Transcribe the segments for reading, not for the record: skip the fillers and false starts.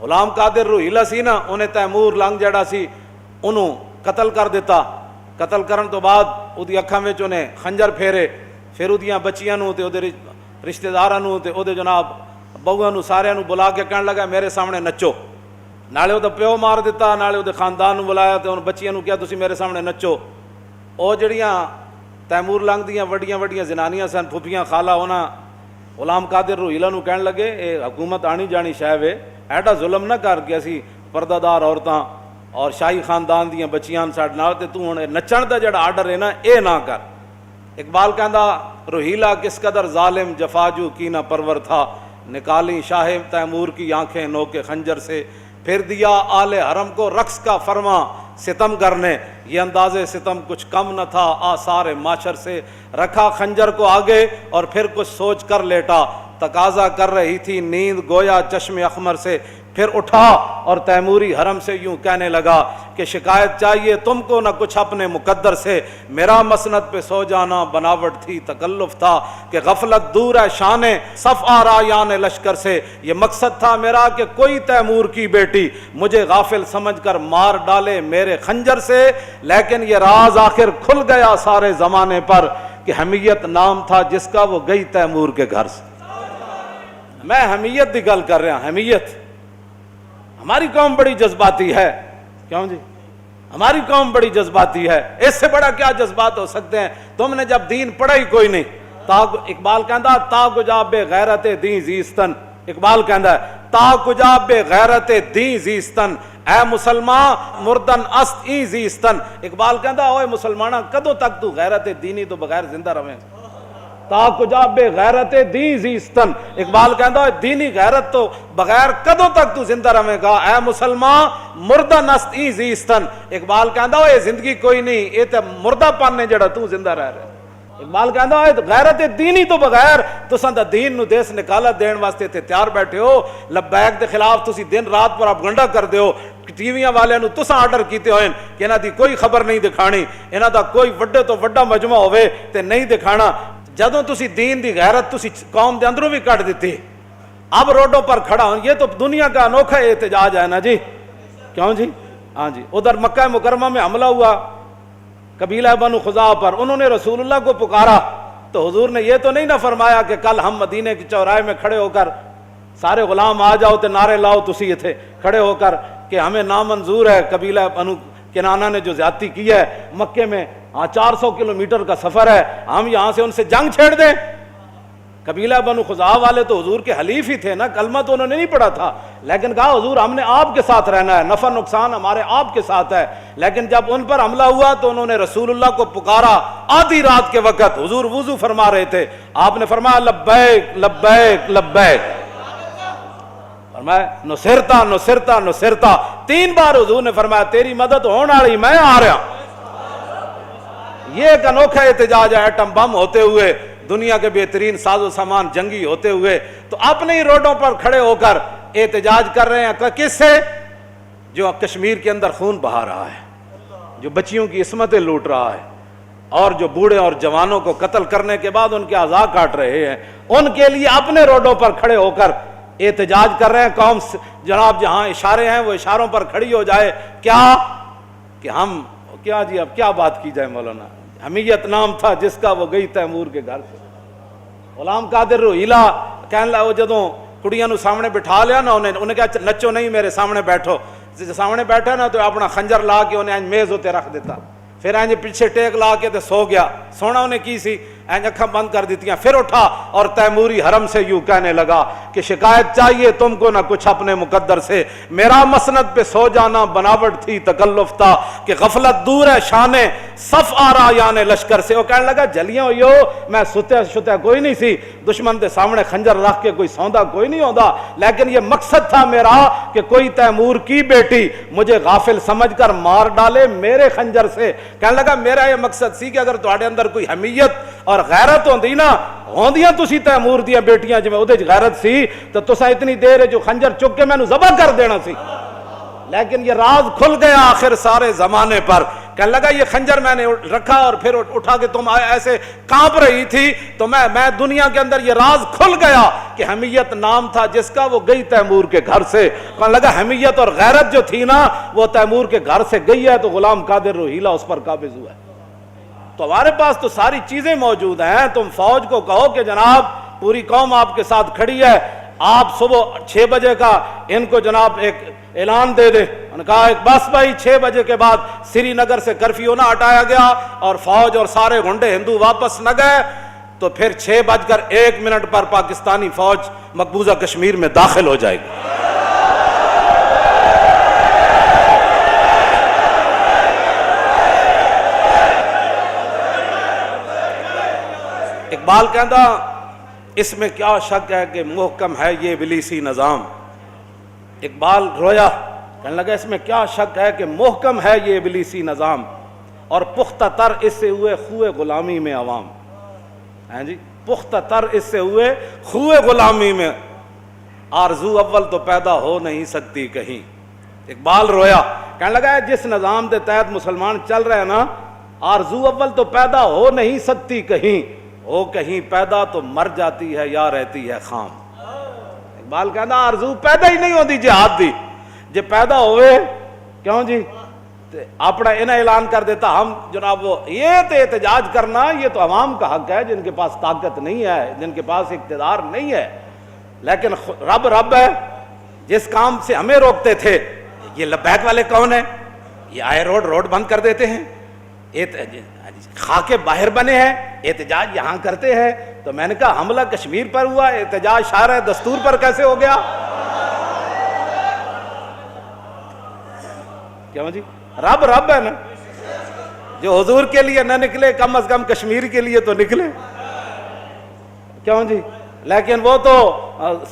غلام قادر روہیلا سی نا, انہیں تیمور لنگ جڑا سی انہوں قتل کر دیتا. قتل کرن تو بعد اودی اکھاں وچ انہیں خنجر پھیرے, پھر اودیاں بچیاں نوں تے اودے رشتہ داراں نوں تے اودے جناب بہواں نوں ساریاں نوں بلا کے کہن لگا میرے سامنے نچو. نالے اودے پیو مار دیتا, نالے اودے خاندان نوں بلایا تے ان بچیاں نوں کہیا تسی میرے سامنے نچو. او جڑیاں تیمور لنگ دیاں وڈیاں وڈیاں زنانیاں سن, پھپھیاں خالہ, انہاں غلام قادر روہیلا نوں کہن لگے اے حکومت آنی جانی شے وے, ایڈا ظلم نہ کر کے اسی پردہ دار عورتاں اور شاہی خاندان دیاں بچیاں ساڈے نال تے تو ہن نچن دا جڑا آرڈر ہے نا اے نہ کر. اقبال کہندا روہیلا کس قدر ظالم جفاجو کی نہ پرور تھا, نکالی شاہ تیمور کی آنکھیں نوکے خنجر سے, پھر دیا آل حرم کو رقص کا فرما ستم کرنے, یہ انداز ستم کچھ کم نہ تھا آثار معاشر سے, رکھا خنجر کو آگے اور پھر کچھ سوچ کر لیٹا, تقاضا کر رہی تھی نیند گویا چشم اخمر سے, پھر اٹھا اور تیموری حرم سے یوں کہنے لگا کہ شکایت چاہیے تم کو نہ کچھ اپنے مقدر سے, میرا مسند پہ سو جانا بناوٹ تھی تکلف تھا کہ غفلت دور ہے شان صف آرایان لشکر سے, یہ مقصد تھا میرا کہ کوئی تیمور کی بیٹی مجھے غافل سمجھ کر مار ڈالے میرے خنجر سے, لیکن یہ راز آخر کھل گیا سارے زمانے پر کہ حمیت نام تھا جس کا وہ گئی تیمور کے گھر سے. میں حمیت دی گل کر رہا, حمیت. ہماری قوم بڑی جذباتی ہے, کیوں جی ہماری قوم بڑی جذباتی ہے, اس سے بڑا کیا جذبات ہو سکتے ہیں؟ تم نے جب دین پڑھا ہی کوئی نہیں. اقبال کہندا تا کجا بے غیرت دین زیستن, اقبال کہندا ہے تا کجا بے غیرت دین زیستن, اے مسلمان مردن است ای زیستن. اقبال کہندا اوے مسلماناں کدوں تک تو غیرت دینی تو بغیر زندہ رہیں, تا کجا بے غیرت دین زیستن. اقبال کہندا ہے دینی غیرت تو بغیر کدوں تک تو زندہ رہیں گا, اے مسلمان مردن است ای زیستن. اقبال کہندا ہے زندگی کوئی نہیں, اے تے مردہ پن ہے جڑا تو زندہ رہ رہا. اقبال کہندا ہے غیرت دینی تو بغیر تساں دا دین نو دیس نکالت دین واسطے تے تیار بیٹھے ہو, لبیک دے خلاف تسی دن رات پروپیگنڈا کردے ہو, ٹی ویاں والے نو تساں آرڈر کیتے ہوئے کہ انہاں دی کوئی خبر نہیں دکھانی, انہاں دا کوئی وڈے تو وڈا مجمع ہوئے تے نہیں دکھانا. جدوں تسی دین دی غیرت تسی قوم دے اندروں بھی کٹ دیتی, اب روڈوں پر کھڑا ہوں, یہ تو دنیا کا انوکھا احتجاج ہے نا جی, کیوں جی؟ ہاں جی. ادھر مکہ مکرمہ میں حملہ ہوا قبیلہ بنو خزاعہ پر, انہوں نے رسول اللہ کو پکارا تو حضور نے یہ تو نہیں نہ فرمایا کہ کل ہم مدینے کے چوراہے میں کھڑے ہو کر سارے غلام آ جاؤ تے نعرے لاؤ تسی تھے کھڑے ہو کر کہ ہمیں نامنظور ہے قبیلہ بنو کنانہ نے جو زیادتی کی ہے مکے میں, 400 کلومیٹر کا سفر ہے, ہم یہاں سے ان سے جنگ چھیڑ دیں. قبیلہ بنو خزاعہ والے تو حضور کے حلیف ہی تھے نا, کلمہ تو انہوں نے نہیں پڑھا تھا, لیکن کہا حضور ہم نے آپ کے ساتھ رہنا ہے, نفع نقصان ہمارے آپ کے ساتھ ہے. لیکن جب ان پر حملہ ہوا تو انہوں نے رسول اللہ کو پکارا آدھی رات کے وقت, حضور وضو فرما رہے تھے, آپ نے فرمایا لبیک لبیک لبیک, فرمایا نصرتا نصرتا نصرتا, 3 بار حضور نے فرمایا تیری مدد ہونے والی, میں آ رہا. یہ ایک انوکھا احتجاج ہے, ایٹم بم ہوتے ہوئے, دنیا کے بہترین ساز و سامان جنگی ہوتے ہوئے, تو اپنے ہی روڈوں پر کھڑے ہو کر احتجاج کر رہے ہیں. کس سے؟ جو کشمیر کے اندر خون بہا رہا ہے, جو بچیوں کی عصمتیں لوٹ رہا ہے, اور جو بوڑھے اور جوانوں کو قتل کرنے کے بعد ان کے اعضاء کاٹ رہے ہیں, ان کے لیے اپنے روڈوں پر کھڑے ہو کر احتجاج کر رہے ہیں. قوم جناب جہاں اشارے ہیں وہ اشاروں پر کھڑی ہو جائے, کیا کہ ہم کیا جی اب کیا بات کی جائے مولانا. حمیت نام تھا جس کا وہ گئی تیمور کے گھر سے. غلام قادر روہیلا کہنے لگا, وہ جدوں کڑیاں نو سامنے بٹھا لیا نا, انہیں کہا نچو نہیں میرے سامنے بیٹھو, سامنے بیٹھا نا تو اپنا خنجر لا کے انہیں میز ہوتے رکھ دیتا, پھر اینج پیچھے ٹیک لا کے تے سو گیا. سونا انہیں کی سی, اینج اکھاں بند کر دیتیاں, پھر اٹھا اور تیموری حرم سے یوں کہنے لگا کہ شکایت چاہیے تم کو نہ کچھ اپنے مقدر سے, میرا مسند پہ سو جانا بناوٹ تھی تکلف تھا کہ غفلت دور ہے شان صف آرایان لشکر سے. وہ کہنے لگا جلیاں ہوئی ہو, میں ستے کوئی نہیں سی, دشمن دے سامنے خنجر رکھ کے کوئی سوندا کوئی نہیں ہوندا, لیکن یہ مقصد تھا میرا کہ کوئی تیمور کی بیٹی مجھے غافل سمجھ کر مار ڈالے میرے خنجر سے. کہنے لگا میرا یہ مقصد سی کہ اگر تہاڈے اندر کوئی حمیت اور غیرت ہوندی نا, ہوندیاں تسی تیمور دیاں بیٹیاں جویں اودے وچ غیرت سی تو تساں اتنی دیر جو خنجر چک کے مینوں ذبح کر دینا سی. لیکن یہ راز کھل گیا آخر سارے زمانے پر کہنے لگا یہ خنجر میں نے رکھا اور پھر اٹھا کے تم ایسے کانپ رہی تھی تو میں دنیا کے اندر یہ راز کھل گیا کہ حمیت نام تھا جس کا، وہ گئی تیمور کے گھر سے. کہنے لگا حمیت اور غیرت جو تھی نا وہ تیمور کے گھر سے گئی ہے تو غلام قادر روہیلا اس پر قابض ہوا ہے. تو ہمارے پاس تو ساری چیزیں موجود ہیں. تم فوج کو کہو کہ جناب پوری قوم آپ کے ساتھ کھڑی ہے، آپ صبح 6 بجے کا ان کو جناب ایک اعلان دے دے. انہوں نے کہا بس بھائی 6 بجے کے بعد سری نگر سے کرفیو نہ ہٹایا گیا اور فوج اور سارے گنڈے ہندو واپس نہ گئے تو پھر 6:01 پر پاکستانی فوج مقبوضہ کشمیر میں داخل ہو جائے گی. اقبال کہتا اس میں کیا شک ہے کہ محکم ہے یہ ابلیسی نظام. اقبال رویا، کہنے لگا اس میں کیا شک ہے کہ محکم ہے یہ ابلیسی نظام اور پختہ تر اس سے ہوئے خوئے غلامی میں عوام. ہیں جی، پختہ تر اس سے ہوئے خوئے غلامی میں، آرزو اول تو پیدا ہو نہیں سکتی کہیں. اقبال رویا، کہنے لگا جس نظام کے تحت مسلمان چل رہے ہیں نا، آرزو اول تو پیدا ہو نہیں سکتی کہیں، ہو کہیں پیدا تو مر جاتی ہے یا رہتی ہے خام. اقبال کہنا آرزو پیدا ہی نہیں ہوتی جہاد دی، جے پیدا ہوئے کیوں جی اپنا انہیں اعلان کر دیتا ہم جناب وہ یہ تو احتجاج کرنا یہ تو عوام کا حق ہے جن کے پاس طاقت نہیں ہے، جن کے پاس اقتدار نہیں ہے. لیکن رب ہے جس کام سے ہمیں روکتے تھے. یہ لبیک والے کون ہیں؟ یہ آئے روڈ بند کر دیتے ہیں، خاکے باہر بنے ہیں، احتجاج یہاں کرتے ہیں. تو میں نے کہا حملہ کشمیر پر ہوا، احتجاج شارع دستور پر کیسے ہو گیا؟ کیوں جی؟ رب ہے نا، جو حضور کے لیے نہ نکلے کم از کم کشمیر کے لیے تو نکلے. کیوں جی؟ لیکن وہ تو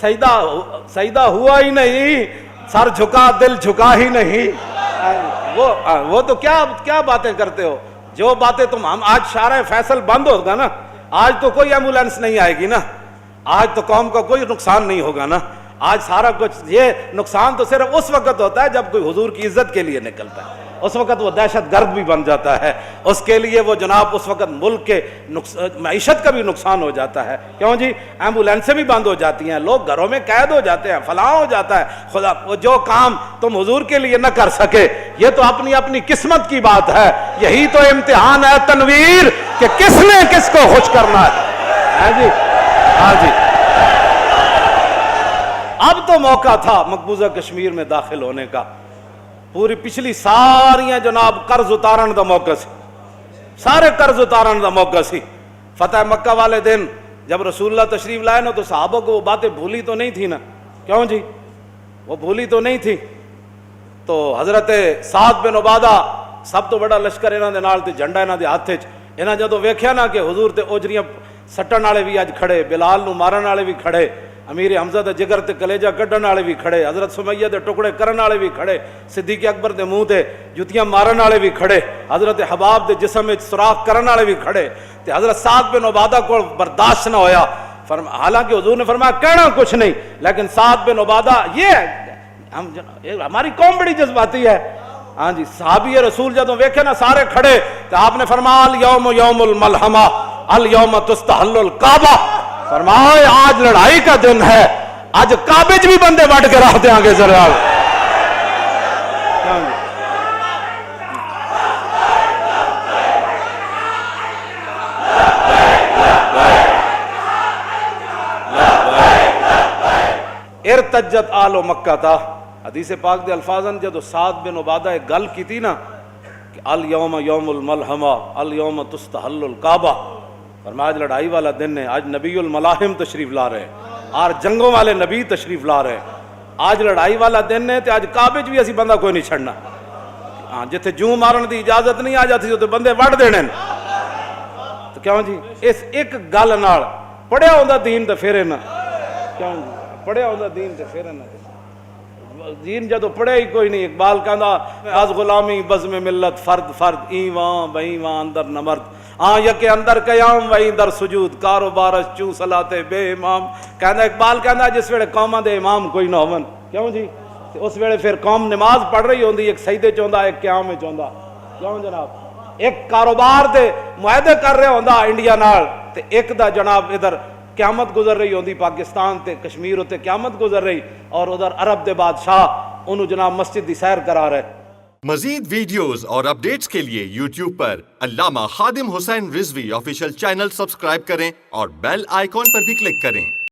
سجدہ ہوا ہی نہیں، سر جھکا دل جھکا ہی نہیں. وہ تو کیا باتیں کرتے ہو؟ جو باتیں تم ہم آج شارع فیصل بند ہوگا نا، آج تو کوئی ایمبولینس نہیں آئے گی نا، آج تو قوم کا کوئی نقصان نہیں ہوگا نا. آج سارا کچھ یہ نقصان تو صرف اس وقت ہوتا ہے جب کوئی حضور کی عزت کے لیے نکلتا ہے، اس وقت وہ دہشت گرد بھی بن جاتا ہے، اس کے لیے وہ جناب اس وقت ملک کے معیشت کا بھی نقصان ہو جاتا ہے. کیوں جی؟ ایمبولینسیں بھی بند ہو جاتی ہیں، لوگ گھروں میں قید ہو جاتے ہیں، فلاں ہو جاتا ہے. خدا وہ جو کام تم حضور کے لیے نہ کر سکے یہ تو اپنی قسمت کی بات ہے. یہی تو امتحان ہے تنویر کہ کس نے کس کو خوش کرنا ہے. جی ہاں جی، اب تو موقع تھا مقبوضہ کشمیر میں داخل ہونے کا. پوری پچھلی ساریاں جناب قرض اتارن دا موقع سی، سارے قرض اتارن دا موقع سی. فتح مکہ والے دن جب رسول اللہ تشریف لائے نا تو صحابہ کو وہ باتیں بھولی تو نہیں تھی نا. کیوں جی؟ وہ بھولی تو نہیں تھی. تو حضرت سعد بن عبادہ سب تو بڑا لشکر انہاں دے نال تے جھنڈا انہاں دے ہاتھ وچ. انہاں جدوں ویکھیا نا کہ حضور تے اوجریاں سٹن والے بھی اج کھڑے، بلال نو مارن والے بھی کھڑے، امیر حمزہ دے جگر تے کلیجہ کڈن والے بھی کھڑے، حضرت سمیہ دے ٹکڑے کرن والے بھی کھڑے، صدیق اکبر دے منہ تے جوتیاں مارن والے بھی کھڑے، حضرت حباب دے جسم وچ سوراخ کرن والے بھی کھڑے. تے حضرت سعد بن عبادہ کو برداشت نہ ہویا. حالانکہ حضور نے فرمایا کہنا کچھ نہیں، لیکن سعد بن عبادہ ہماری قوم بڑی جذباتی ہے. ہاں جی، صحابی رسول جدوں ویکھے نا سارے کھڑے تو آپ نے فرمایا الیوم یوم الملحمہ الیوم تستحل الکعبہ. فرمایا آج لڑائی کا دن ہے، آج کعبے بھی بندے وڈ کے رکھ دیں گے. ذرا ارتجت آل مکہ تھا. حدیث پاک دے الفاظن جدو سعد بن عبادہ ایک گل کی تھی نا کہ الیوم یوم الملحمہ الیوم تستحل الکعبہ، فرمایا آج لڑائی والا دن ہے، آج نبی الملاحم تشریف لا رہے ہیں، آج جنگوں والے نبی تشریف لا رہے ہیں، آج لڑائی والا دن ہے. تو آج کعبے بھی اسی بندہ کوئی نہیں چھڑنا. ہاں جتھے جوں مارن دی اجازت نہیں آ جاتی تو بندے وڈ دینے. تو کیوں جی؟ اس ایک گل نال پڑھیا ہوندا دین تے پھر نہ. کیوں جی؟ پڑھیا ہوندا دین تے پھر نہ. دین جدو پڑھے ہی کوئی نہیں. اقبال کہندا از غلامی بزم ملت فرد ایواں بہیواں اندر نمرد یک اندر قیام و در سجود کاروبارش چوں صلاتے بے امام. کہندا اقبال کہندا جس ویلے قوماں دے امام کوئی نہ ہون. کیوں جی؟ اس ویلے پھر قوم نماز پڑھ رہی ہوندی، ایک سجدے چ ہوندا ایک قیام وچ ہوندا. کیوں جناب؟ ایک کاروبار دے معاہدے کر رہا ہوندا انڈیا نال تے ایک دا جناب ادھر قیامت گزر رہی ہوندی پاکستان تے کشمیر ہوتے قیامت گزر رہی اور ادھر عرب دے بادشاہ انہوں جناب مسجد دی سیر کرا رہے. مزید ویڈیوز اور اپڈیٹس کے لیے یوٹیوب پر علامہ Khadim Hussain Rizvi official channel subscribe کریں اور بیل آئیکن پر بھی کلک کریں.